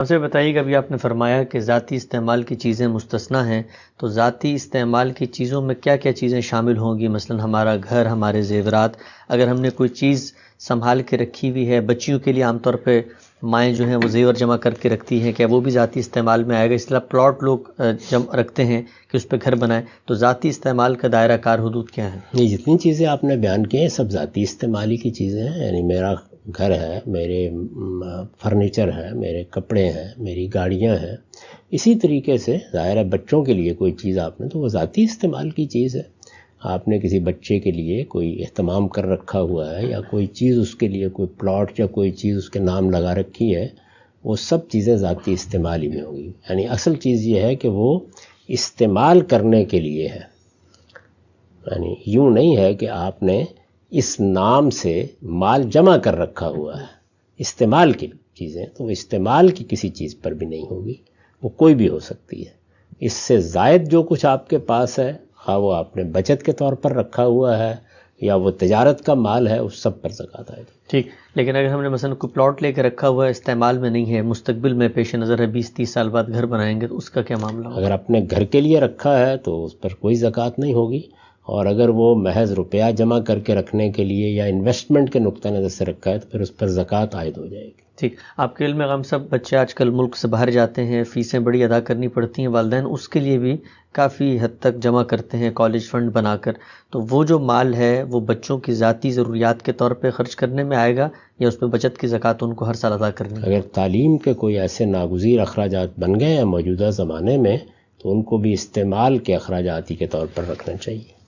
مجھے بتائیے کہ ابھی آپ نے فرمایا کہ ذاتی استعمال کی چیزیں مستثنیٰ ہیں، تو ذاتی استعمال کی چیزوں میں کیا کیا چیزیں شامل ہوں گی؟ مثلا ہمارا گھر، ہمارے زیورات، اگر ہم نے کوئی چیز سنبھال کے رکھی ہوئی ہے، بچیوں کے لیے عام طور پہ مائیں جو ہیں وہ زیور جمع کر کے رکھتی ہیں، کیا وہ بھی ذاتی استعمال میں آئے گا؟ اس طرح پلاٹ لوگ رکھتے ہیں کہ اس پہ گھر بنائیں، تو ذاتی استعمال کا دائرہ کار حدود کیا ہے؟ یہ جتنی چیزیں آپ نے بیان کی ہیں سب ذاتی استعمالی کی چیزیں ہیں. یعنی میرا گھر ہے، میرے فرنیچر ہے، میرے کپڑے ہیں، میری گاڑیاں ہیں. اسی طریقے سے ظاہر ہے بچوں کے لیے کوئی چیز آپ نے تو وہ ذاتی استعمال کی چیز ہے. آپ نے کسی بچے کے لیے کوئی اہتمام کر رکھا ہوا ہے یا کوئی چیز اس کے لیے، کوئی پلاٹ یا کوئی چیز اس کے نام لگا رکھی ہے، وہ سب چیزیں ذاتی استعمال ہی میں ہوگی. یعنی اصل چیز یہ ہے کہ وہ استعمال کرنے کے لیے ہے. یعنی یوں نہیں ہے کہ آپ نے اس نام سے مال جمع کر رکھا ہوا ہے. استعمال کی چیزیں تو وہ استعمال کی کسی چیز پر بھی نہیں ہوگی، وہ کوئی بھی ہو سکتی ہے. اس سے زائد جو کچھ آپ کے پاس ہے، خواہ وہ آپ نے بچت کے طور پر رکھا ہوا ہے یا وہ تجارت کا مال ہے، اس سب پر زکوٰۃ آئے گی. ٹھیک، لیکن اگر ہم نے مثلا کوئی پلاٹ لے کے رکھا ہوا ہے، استعمال میں نہیں ہے، مستقبل میں پیش نظر ہے 20-30 سال بعد گھر بنائیں گے، تو اس کا کیا معاملہ ہوگا؟ اگر اپنے گھر کے لیے رکھا ہے تو اس پر کوئی زکوٰۃ نہیں ہوگی، اور اگر وہ محض روپیہ جمع کر کے رکھنے کے لیے یا انویسٹمنٹ کے نقطہ نظر سے رکھا ہے تو پھر اس پر زکوٰۃ عائد ہو جائے گی. ٹھیک، آپ کے علم میں ہم سب بچے آج کل ملک سے باہر جاتے ہیں، فیسیں بڑی ادا کرنی پڑتی ہیں، والدین اس کے لیے بھی کافی حد تک جمع کرتے ہیں کالج فنڈ بنا کر، تو وہ جو مال ہے وہ بچوں کی ذاتی ضروریات کے طور پہ خرچ کرنے میں آئے گا یا اس پہ بچت کی زکوٰۃ ان کو ہر سال ادا کرنی ہے؟ اگر تعلیم کے کوئی ایسے ناگزیر اخراجات بن گئے ہیں موجودہ زمانے میں تو ان کو بھی استعمال کے اخراجاتی کے طور پر رکھنا چاہیے.